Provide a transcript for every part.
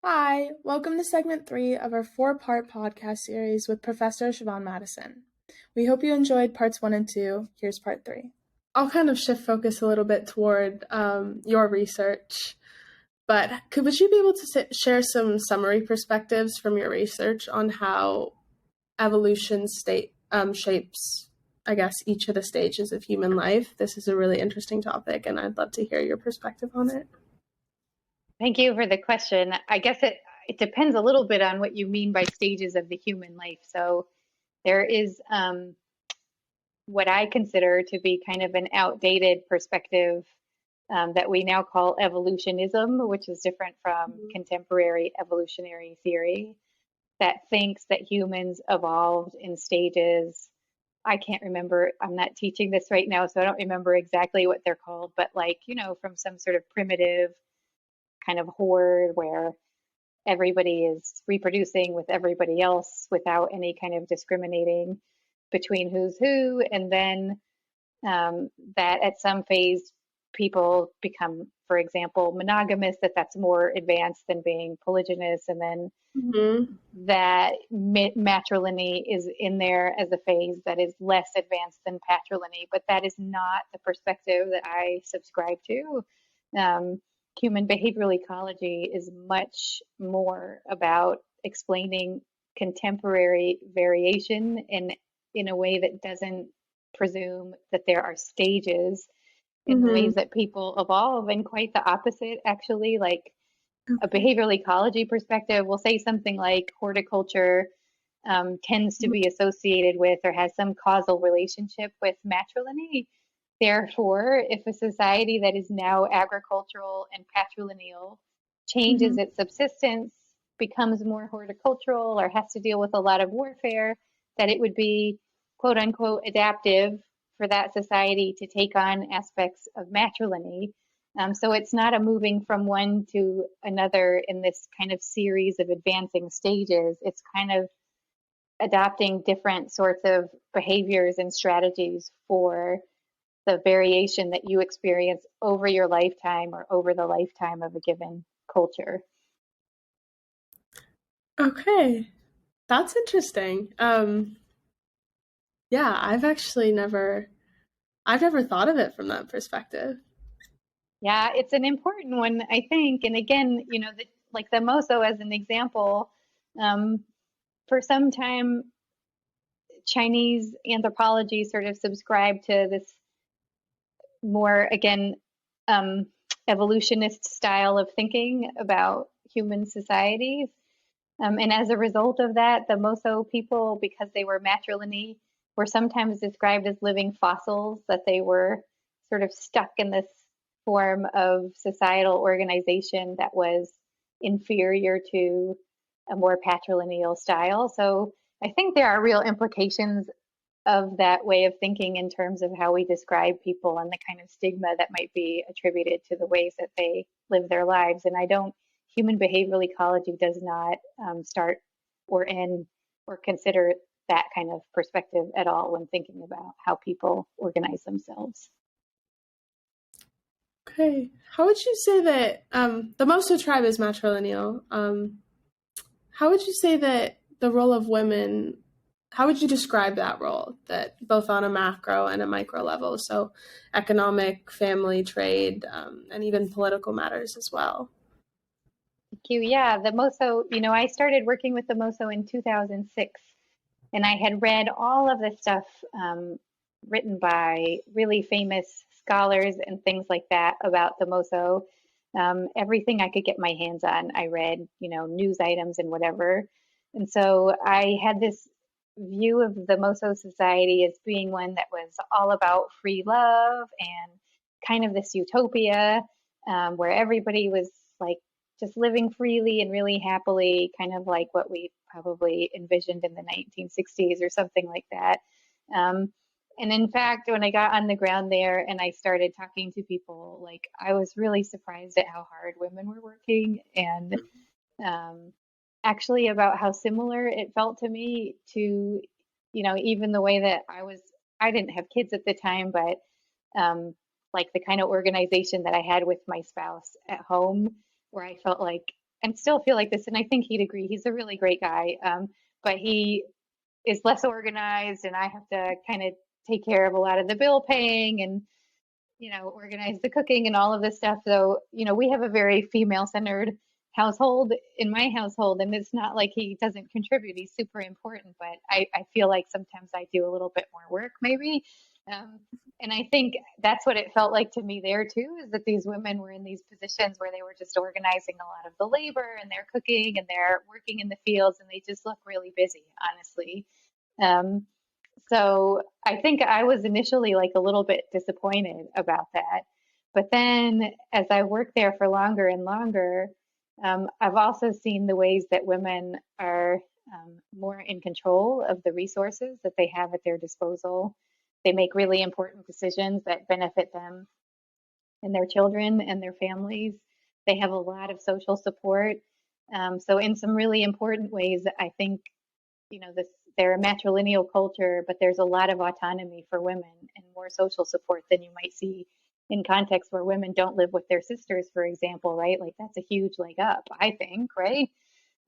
Hi, welcome to segment 3 of our 4-part podcast series with Professor Siobhan Mattison. We hope you enjoyed parts 1 and 2. Here's part 3. I'll kind of shift focus a little bit toward your research, but would you be able to share some summary perspectives from your research on how evolution shapes, I guess, each of the stages of human life? This is a really interesting topic, and I'd love to hear your perspective on it. Thank you for the question. I guess it depends a little bit on what you mean by stages of the human life. So there is what I consider to be kind of an outdated perspective that we now call evolutionism, which is different from contemporary evolutionary theory, that thinks that humans evolved in stages. I can't remember, I'm not teaching this right now, so I don't remember exactly what they're called, but from some sort of primitive kind of horde where everybody is reproducing with everybody else without any kind of discriminating between who's who. And then that at some phase, people become, for example, monogamous, that's more advanced than being polygynous. And then that matrilineal is in there as a phase that is less advanced than patrilineal, but that is not the perspective that I subscribe to. Human behavioral ecology is much more about explaining contemporary variation in a way that doesn't presume that there are stages in the ways that people evolve, and quite the opposite, actually. Like a behavioral ecology perspective will say something like horticulture tends to be associated with or has some causal relationship with matrilineal. Therefore, if a society that is now agricultural and patrilineal changes its subsistence, becomes more horticultural, or has to deal with a lot of warfare, that it would be quote unquote adaptive for that society to take on aspects of matrilineal. So it's not a moving from one to another in this kind of series of advancing stages. It's kind of adopting different sorts of behaviors and strategies for the variation that you experience over your lifetime or over the lifetime of a given culture. Okay, that's interesting. Yeah, I've never thought of it from that perspective. Yeah, it's an important one, I think. And again, like the Mosuo as an example, for some time, Chinese anthropology sort of subscribed to this more, again, evolutionist style of thinking about human societies. And as a result of that, the Mosuo people, because they were matrilineal, were sometimes described as living fossils, that they were sort of stuck in this form of societal organization that was inferior to a more patrilineal style. So I think there are real implications of that way of thinking in terms of how we describe people and the kind of stigma that might be attributed to the ways that they live their lives. And human behavioral ecology does not start or end or consider that kind of perspective at all when thinking about how people organize themselves. Okay, how would you say that the Mosuo tribe is matrilineal? How would you say that the role of women? How would you describe that role, that both on a macro and a micro level, so economic, family, trade, and even political matters as well? Thank you. Yeah, the Mosuo, I started working with the Mosuo in 2006, and I had read all of this stuff written by really famous scholars and things like that about the Mosuo. Everything I could get my hands on, I read, news items and whatever. And so I had this view of the Mosuo society as being one that was all about free love and kind of this utopia where everybody was like just living freely and really happily, kind of like what we probably envisioned in the 1960s or something like that. And in fact, when I got on the ground there and I started talking to people, like I was really surprised at how hard women were working, and actually about how similar it felt to me to, even the way that I didn't have kids at the time, but like the kind of organization that I had with my spouse at home, where I felt like and still feel like this, and I think he'd agree. He's a really great guy, but he is less organized, and I have to kind of take care of a lot of the bill paying and organize the cooking and all of this stuff. So, we have a very female-centered household in my household, and it's not like he doesn't contribute. He's super important, but I feel like sometimes I do a little bit more work, maybe. Um, and I think that's what it felt like to me there too, is that these women were in these positions where they were just organizing a lot of the labor and they're cooking and they're working in the fields and they just look really busy, honestly. Um, so I think I was initially like a little bit disappointed about that. But then as I worked there for longer and longer, I've also seen the ways that women are more in control of the resources that they have at their disposal. They make really important decisions that benefit them and their children and their families. They have a lot of social support. So in some really important ways, I think this they're a matrilineal culture, but there's a lot of autonomy for women and more social support than you might see in contexts where women don't live with their sisters, for example, right? Like that's a huge leg up, I think, right?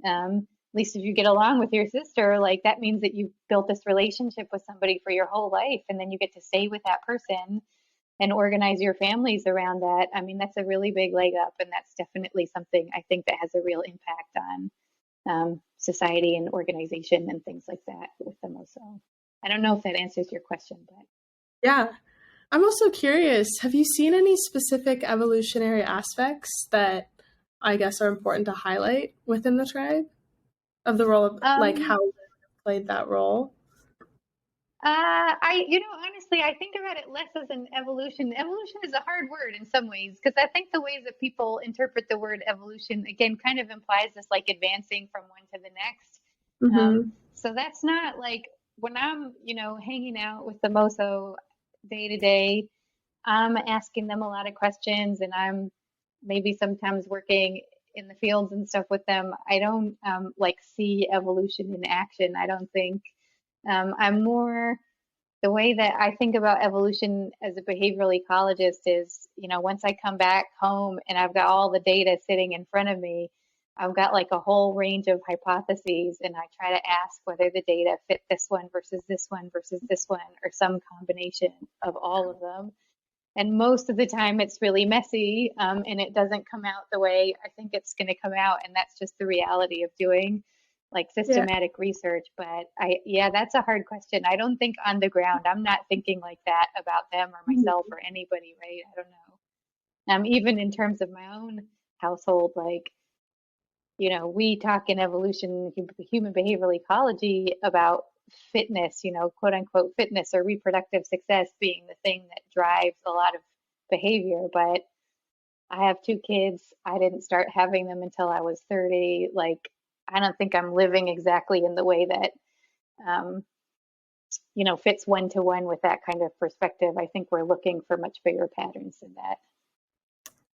At least if you get along with your sister, like that means that you've built this relationship with somebody for your whole life, and then you get to stay with that person and organize your families around that. I mean, that's a really big leg up, and that's definitely something I think that has a real impact on society and organization and things like that with them also. I don't know if that answers your question, but Yeah. I'm also curious, have you seen any specific evolutionary aspects that I guess are important to highlight within the tribe of the role of like um, how women played that role? honestly, I think about it less as an evolution. Evolution is a hard word in some ways because I think the ways that people interpret the word evolution again kind of implies this like advancing from one to the next. Mm-hmm. So that's not like when I'm, hanging out with the Moso day to day, I'm asking them a lot of questions and I'm maybe sometimes working in the fields and stuff with them. I don't like see evolution in action. I don't think I'm more the way that I think about evolution as a behavioral ecologist is, once I come back home and I've got all the data sitting in front of me, I've got like a whole range of hypotheses, and I try to ask whether the data fit this one versus this one versus this one, or some combination of all of them. And most of the time, it's really messy, and it doesn't come out the way I think it's going to come out. And that's just the reality of doing like Yeah. systematic research. But yeah, that's a hard question. I don't think on the ground, I'm not thinking like that about them or myself or anybody, right? I don't know. Even in terms of my own household, like, we talk in evolution, human behavioral ecology about fitness, quote unquote fitness or reproductive success being the thing that drives a lot of behavior. But I have two kids. I didn't start having them until I was 30. Like, I don't think I'm living exactly in the way that, um, fits one to one with that kind of perspective. I think we're looking for much bigger patterns than that.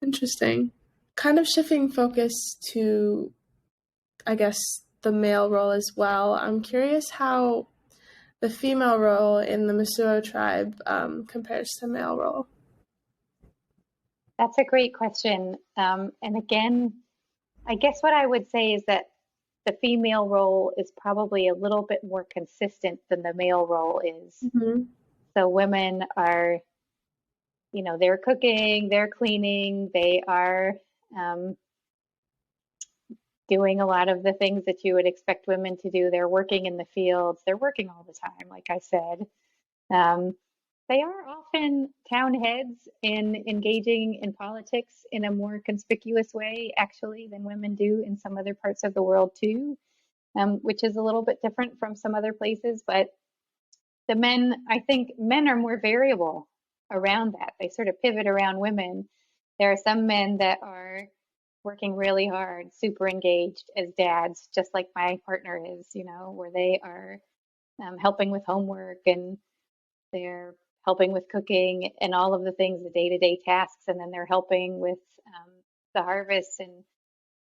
Interesting. Kind of shifting focus to, I guess, the male role as well. I'm curious how the female role in the Mosuo tribe compares to male role. That's a great question. And again, I guess what I would say is that the female role is probably a little bit more consistent than the male role is. Mm-hmm. So women are, they're cooking, they're cleaning, they are um, doing a lot of the things that you would expect women to do. They're working in the fields, they're working all the time, like I said. Um, they are often town heads and engaging in politics in a more conspicuous way, actually, than women do in some other parts of the world, too, which is a little bit different from some other places. But the men, I think men are more variable around that. They sort of pivot around women. There are some men that are working really hard, super engaged as dads, just like my partner is, where they are helping with homework and they're helping with cooking and all of the things, the day-to-day tasks, and then they're helping with the harvest and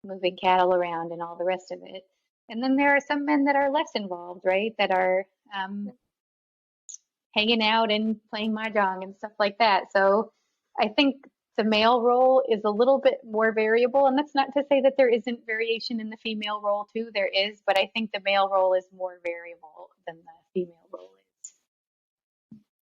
moving cattle around and all the rest of it. And then there are some men that are less involved, right? That are hanging out and playing mahjong and stuff like that. So I think the male role is a little bit more variable, and that's not to say that there isn't variation in the female role too. There is, but I think the male role is more variable than the female role is.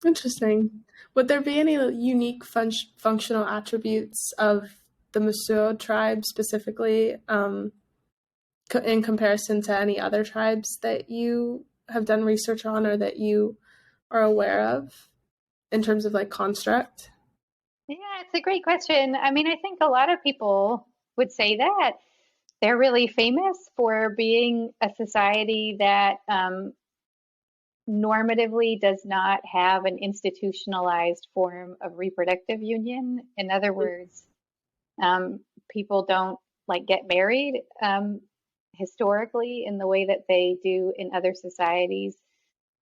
Interesting. Would there be any unique functional attributes of the Mosuo tribe specifically, in comparison to any other tribes that you have done research on or that you are aware of in terms of like construct? Yeah, it's a great question. I mean, I think a lot of people would say that they're really famous for being a society that normatively does not have an institutionalized form of reproductive union. In other words, um, people don't like get married historically in the way that they do in other societies.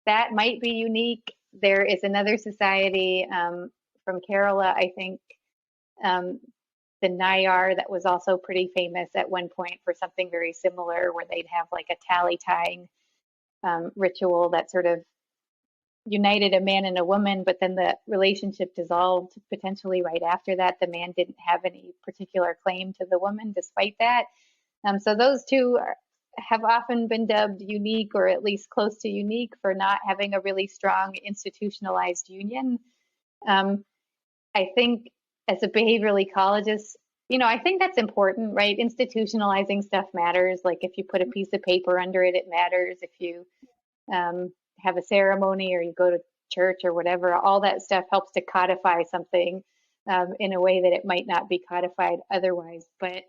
That might be unique. There is another society from Kerala, I think, um, the Nayar, that was also pretty famous at one point for something very similar, where they'd have like a tally tying ritual that sort of united a man and a woman, but then the relationship dissolved potentially right after that. The man didn't have any particular claim to the woman despite that. So those two have often been dubbed unique, or at least close to unique, for not having a really strong institutionalized union. Um, I think as a behavioral ecologist, I think that's important, right? Institutionalizing stuff matters. Like if you put a piece of paper under it, it matters. If you have a ceremony or you go to church or whatever, all that stuff helps to codify something in a way that it might not be codified otherwise. But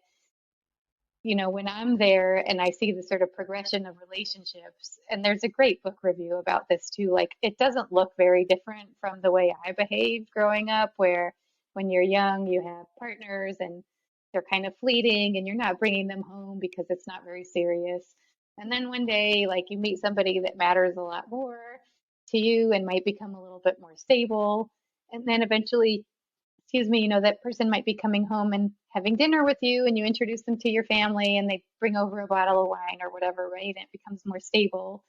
when I'm there and I see the sort of progression of relationships, and there's a great book review about this too, like it doesn't look very different from the way I behaved growing up, where when you're young, you have partners and they're kind of fleeting and you're not bringing them home because it's not very serious. And then one day, like you meet somebody that matters a lot more to you and might become a little bit more stable. And then eventually, that person might be coming home and having dinner with you, and you introduce them to your family and they bring over a bottle of wine or whatever, right? And it becomes more stable.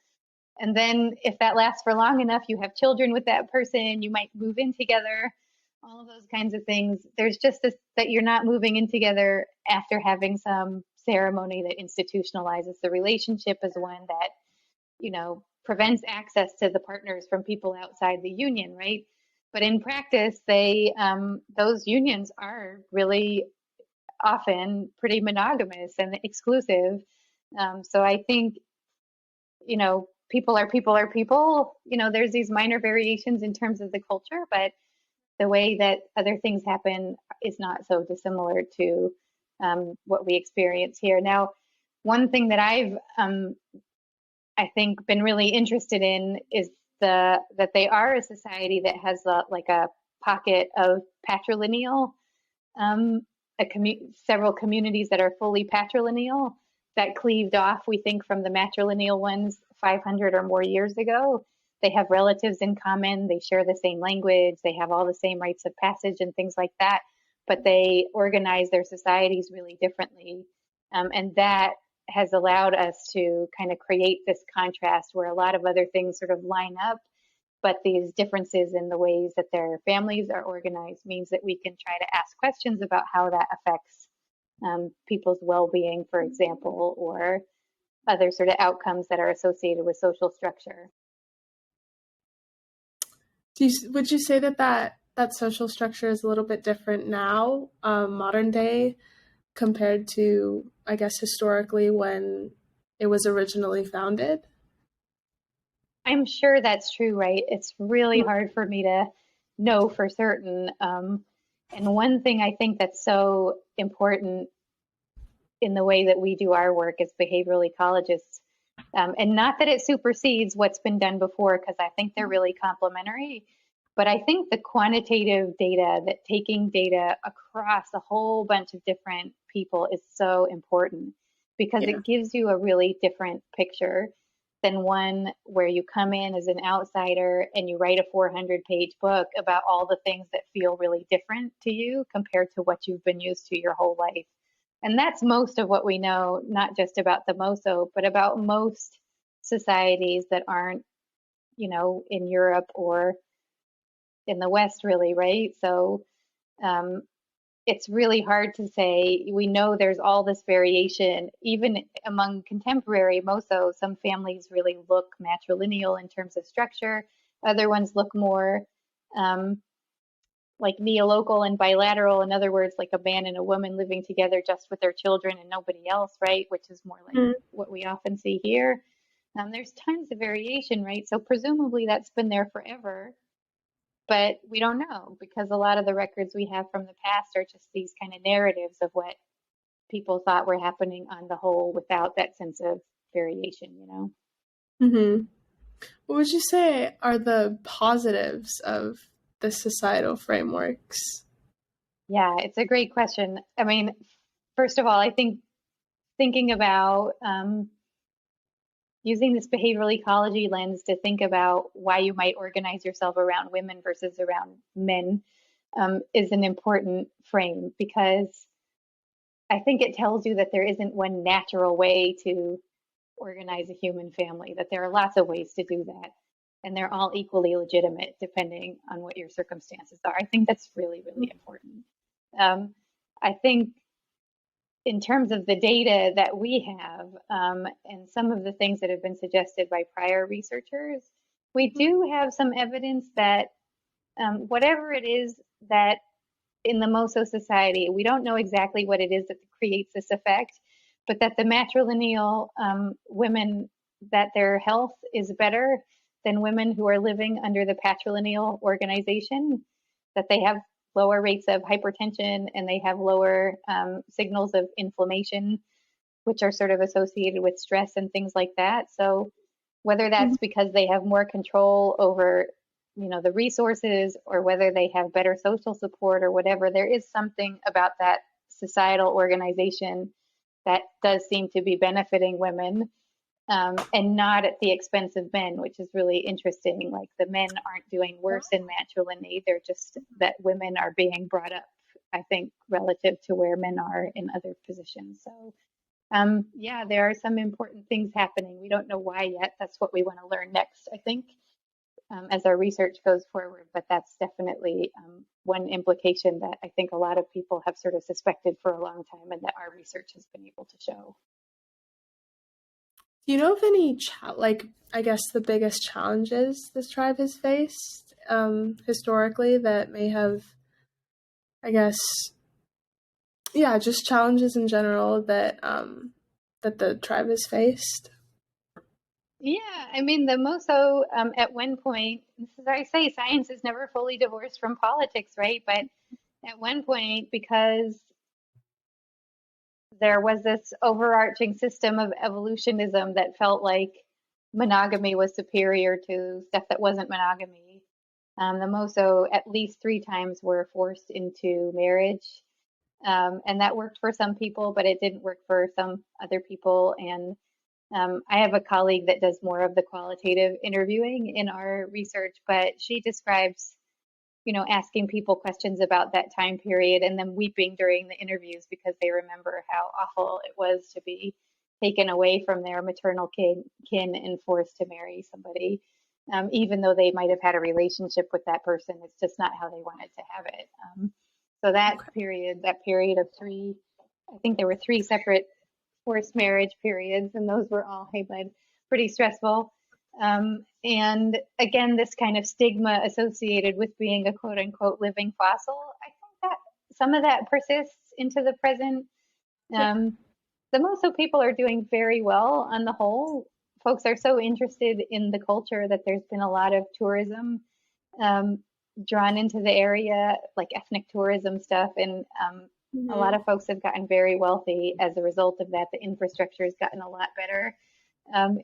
And then if that lasts for long enough, you have children with that person, you might move in together, all of those kinds of things. There's just this that you're not moving in together after having some ceremony that institutionalizes the relationship as one that, prevents access to the partners from people outside the union, right? But in practice, those unions are really often pretty monogamous and exclusive. So I think, people are people are people. There's these minor variations in terms of the culture, but the way that other things happen is not so dissimilar to what we experience here. Now, one thing that I think, been really interested in is that they are a society that has like a pocket of patrilineal, um, several communities that are fully patrilineal that cleaved off, we think, from the matrilineal ones 500 or more years ago. They have relatives in common, they share the same language, they have all the same rites of passage and things like that, but they organize their societies really differently. And that has allowed us to kind of create this contrast where a lot of other things sort of line up, but these differences in the ways that their families are organized means that we can try to ask questions about how that affects people's well-being, for example, or other sort of outcomes that are associated with social structure. Would you say that social structure is a little bit different now, modern day, compared to, I guess, historically when it was originally founded? I'm sure that's true, right? It's really hard for me to know for certain. And one thing I think that's so important in the way that we do our work as behavioral ecologists, and not that it supersedes what's been done before, because I think they're really complementary, but I think the quantitative data, that taking data across a whole bunch of different people, is so important because Yeah. it gives you a really different picture than one where you come in as an outsider and you write a 400-page book about all the things that feel really different to you compared to what you've been used to your whole life. And that's most of what we know, not just about the Mosuo, but about most societies that aren't, in Europe or in the West, really, right? So it's really hard to say. We know there's all this variation, even among contemporary Moso. Some families really look matrilineal in terms of structure. Other ones look more um, like neolocal and bilateral. In other words, like a man and a woman living together just with their children and nobody else, right? Which is more like Mm. what we often see here. There's tons of variation, right? So presumably that's been there forever, but we don't know because a lot of the records we have from the past are just these kind of narratives of what people thought were happening on the whole without that sense of variation, you know? Mm-hmm. What would you say are the positives of the societal frameworks? Yeah, it's a great question. I mean, first of all, I think thinking about using this behavioral ecology lens to think about why you might organize yourself around women versus around men is an important frame because I think it tells you that there isn't one natural way to organize a human family, that there are lots of ways to do that. And they're all equally legitimate depending on what your circumstances are. I think that's really, really important. Um, I think in terms of the data that we have and some of the things that have been suggested by prior researchers, we do have some evidence that whatever it is that in the Moso society, we don't know exactly what it is that creates this effect, but that the matrilineal women, that their health is better than women who are living under the patrilineal organization, that they have lower rates of hypertension and they have lower signals of inflammation, which are sort of associated with stress and things like that. So whether that's because they have more control over, you know, the resources or whether they have better social support or whatever, there is something about that societal organization that does seem to be benefiting women and not at the expense of men, which is really interesting. Like the men aren't doing worse in matrilineal, they're just that women are being brought up, I think, relative to where men are in other positions. So yeah, there are some important things happening. We don't know why yet. That's what we want to learn next, I think, as our research goes forward. But that's definitely one implication that I think a lot of people have sort of suspected for a long time and that our research has been able to show. Do you know of any, like, I guess the biggest challenges this tribe has faced historically that may have, I guess, yeah, just challenges in general that that the tribe has faced? Yeah, I mean, the Moso at one point, this is I say, science is never fully divorced from politics, right? But at one point, because there was this overarching system of evolutionism that felt like monogamy was superior to stuff that wasn't monogamy. The Moso at least 3 times were forced into marriage. And that worked for some people, but it didn't work for some other people. And I have a colleague that does more of the qualitative interviewing in our research, but she describes, you know, asking people questions about that time period and then weeping during the interviews because they remember how awful it was to be taken away from their maternal kin and forced to marry somebody. Even though they might have had a relationship with that person, it's just not how they wanted to have it. So that period of 3, I think there were 3 separate forced marriage periods, and those were all, hey bud, pretty stressful. And again, this kind of stigma associated with being a quote unquote living fossil, I think that some of that persists into the present. Yeah. The Moso people are doing very well on the whole. Folks are so interested in the culture that there's been a lot of tourism um, drawn into the area, like ethnic tourism stuff, and a lot Mm-hmm. of folks have gotten very wealthy as a result of that. The infrastructure has gotten a lot better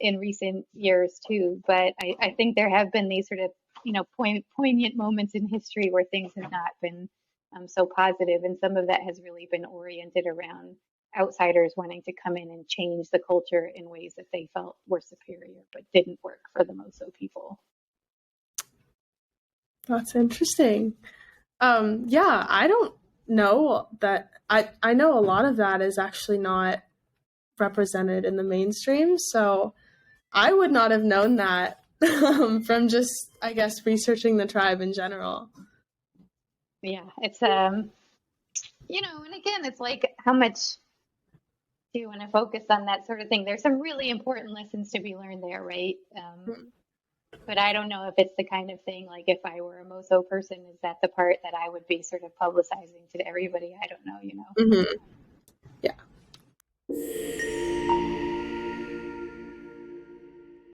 in recent years too. But I think there have been these sort of, you know, poignant moments in history where things have not been so positive, and some of that has really been oriented around outsiders wanting to come in and change the culture in ways that they felt were superior, but didn't work for the Moso people. That's interesting. Yeah, I don't know that I know a lot of that is actually not represented in the mainstream, so I would not have known that from just, I guess, researching the tribe in general. Yeah, And again, it's like, how much do you want to focus on that sort of thing? There's some really important lessons to be learned there, right? But I don't know if it's the kind of thing, like if I were a Mosuo person, is that the part that I would be sort of publicizing to everybody? I don't know. Mhm.